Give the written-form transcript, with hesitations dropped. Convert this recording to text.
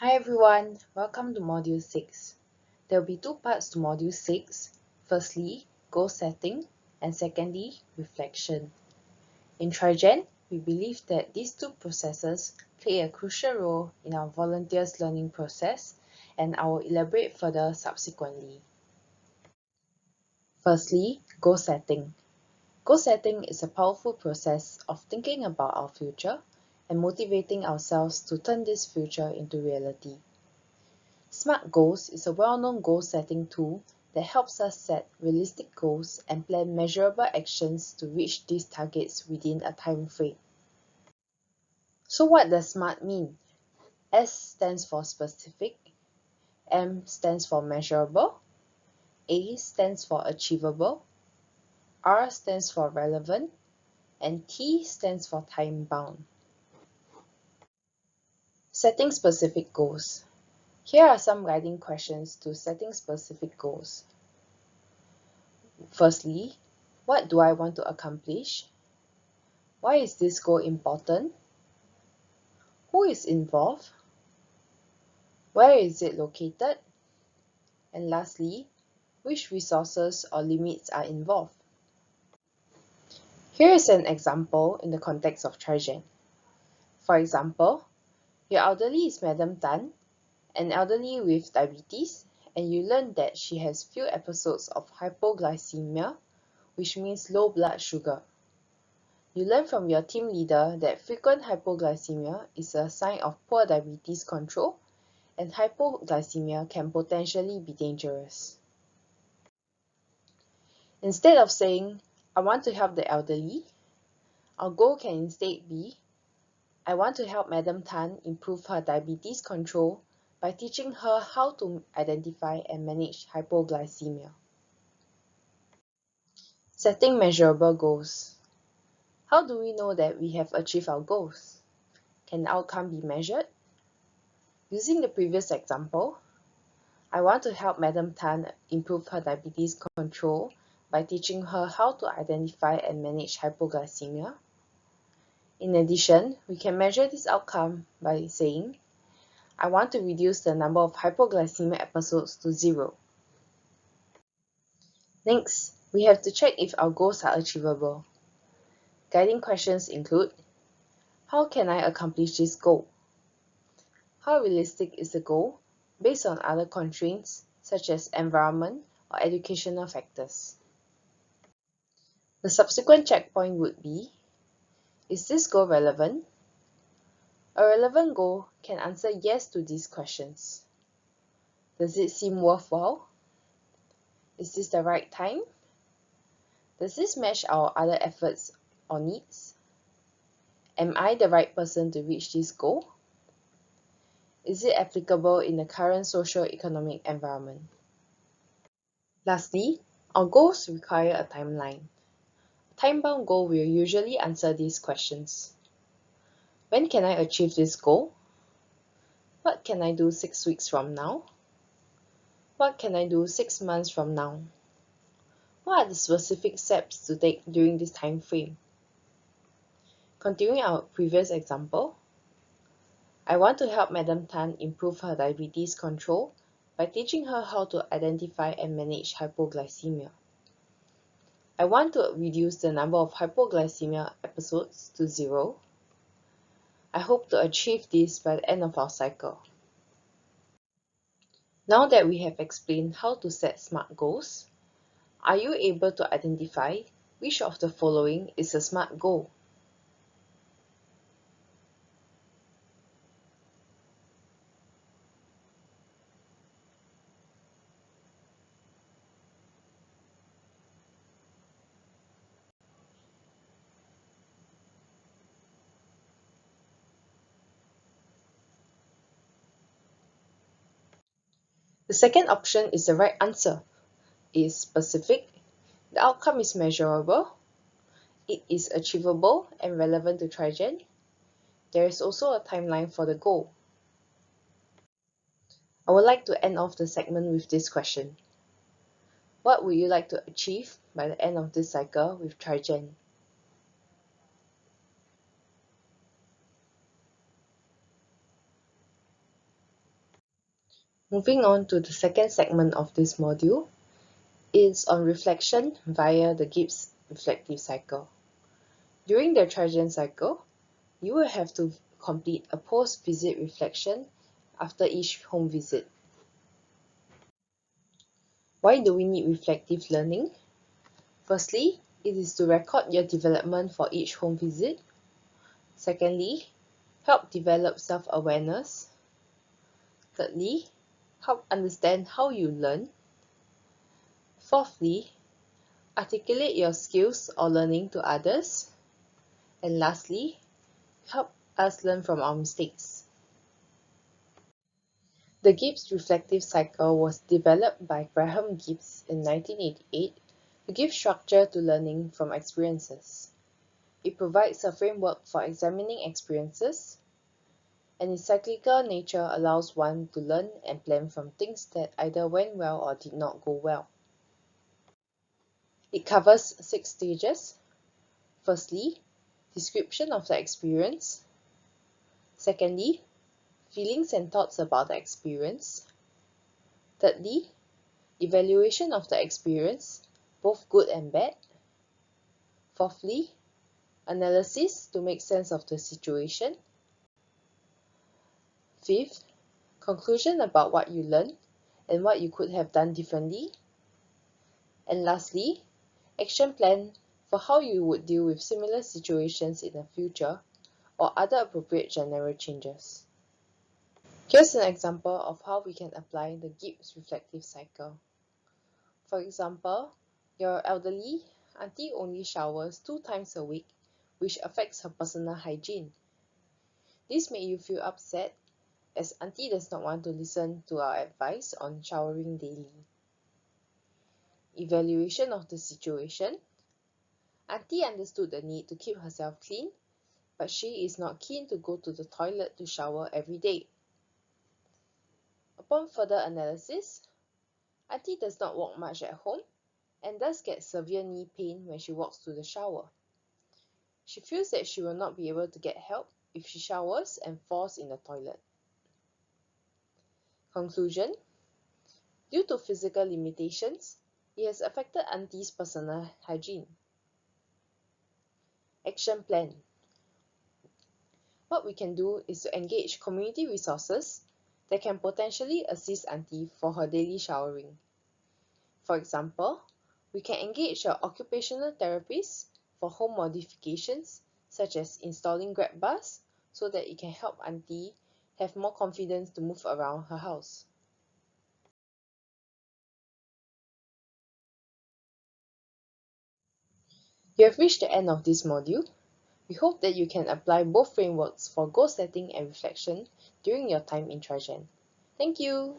Hi everyone, welcome to Module 6. There will be two parts to Module 6. Firstly, goal setting, and secondly, reflection. In Trigen, we believe that these two processes play a crucial role in our volunteers' learning process, and I will elaborate further subsequently. Firstly, goal setting. Goal setting is a powerful process of thinking about our future and motivating ourselves to turn this future into reality. S.M.A.R.T Goals is a well-known goal-setting tool that helps us set realistic goals and plan measurable actions to reach these targets within a time frame. So what does S.M.A.R.T mean? S stands for specific, M stands for measurable, A stands for achievable, R stands for relevant, and T stands for time-bound. Setting specific goals. Here are some guiding questions to setting specific goals. Firstly, what do I want to accomplish? Why is this goal important? Who is involved? Where is it located? And lastly, which resources or limits are involved? Here is an example in the context of Trigen. For example, your elderly is Madam Tan, an elderly with diabetes, and you learn that she has few episodes of hypoglycemia, which means low blood sugar. You learn from your team leader that frequent hypoglycemia is a sign of poor diabetes control, and hypoglycemia can potentially be dangerous. Instead of saying, I want to help the elderly, our goal can instead be, I want to help Madam Tan improve her diabetes control by teaching her how to identify and manage hypoglycemia. Setting measurable goals. How do we know that we have achieved our goals? Can the outcome be measured? Using the previous example, I want to help Madam Tan improve her diabetes control by teaching her how to identify and manage hypoglycemia. In addition, we can measure this outcome by saying, I want to reduce the number of hypoglycemia episodes to 0. Next, we have to check if our goals are achievable. Guiding questions include, how can I accomplish this goal? How realistic is the goal based on other constraints such as environment or educational factors? The subsequent checkpoint would be, is this goal relevant? A relevant goal can answer yes to these questions. Does it seem worthwhile? Is this the right time? Does this match our other efforts or needs? Am I the right person to reach this goal? Is it applicable in the current socio-economic environment? Lastly, our goals require a timeline. A time-bound goal will usually answer these questions. When can I achieve this goal? What can I do 6 weeks from now? What can I do 6 months from now? What are the specific steps to take during this time frame? Continuing our previous example, I want to help Madam Tan improve her diabetes control by teaching her how to identify and manage hypoglycemia. I want to reduce the number of hypoglycemia episodes to 0. I hope to achieve this by the end of our cycle. Now that we have explained how to set S.M.A.R.T goals, are you able to identify which of the following is a S.M.A.R.T goal? The second option is the right answer. It is specific, the outcome is measurable, it is achievable and relevant to Trigen. There is also a timeline for the goal. I would like to end off the segment with this question. What would you like to achieve by the end of this cycle with Trigen? Moving on to the second segment of this module, is on reflection via the Gibbs reflective cycle. During the Trajan cycle, you will have to complete a post-visit reflection after each home visit. Why do we need reflective learning? Firstly, it is to record your development for each home visit. Secondly, help develop self-awareness. Thirdly, help understand how you learn. Fourthly, articulate your skills or learning to others. And lastly, help us learn from our mistakes. The Gibbs reflective cycle was developed by Graham Gibbs in 1988 to give structure to learning from experiences. It provides a framework for examining experiences, and its cyclical nature allows one to learn and plan from things that either went well or did not go well. It covers 6 stages. Firstly, description of the experience. Secondly, feelings and thoughts about the experience. Thirdly, evaluation of the experience, both good and bad. Fourthly, analysis to make sense of the situation. Fifth, conclusion about what you learned and what you could have done differently. And lastly, action plan for how you would deal with similar situations in the future or other appropriate general changes. Here's an example of how we can apply the Gibbs reflective cycle. For example, your elderly auntie only showers 2 times a week, which affects her personal hygiene. This made you feel upset, as auntie does not want to listen to our advice on showering daily. Evaluation of the situation. Auntie understood the need to keep herself clean, but she is not keen to go to the toilet to shower every day. Upon further analysis, auntie does not walk much at home and thus get severe knee pain when she walks to the shower. She feels that she will not be able to get help if she showers and falls in the toilet. Conclusion: due to physical limitations, it has affected auntie's personal hygiene. Action plan. What we can do is to engage community resources that can potentially assist auntie for her daily showering. For example, we can engage an occupational therapist for home modifications, such as installing grab bars, so that it can help auntie have more confidence to move around her house. You have reached the end of this module. We hope that you can apply both frameworks for goal setting and reflection during your time in Trajan. Thank you!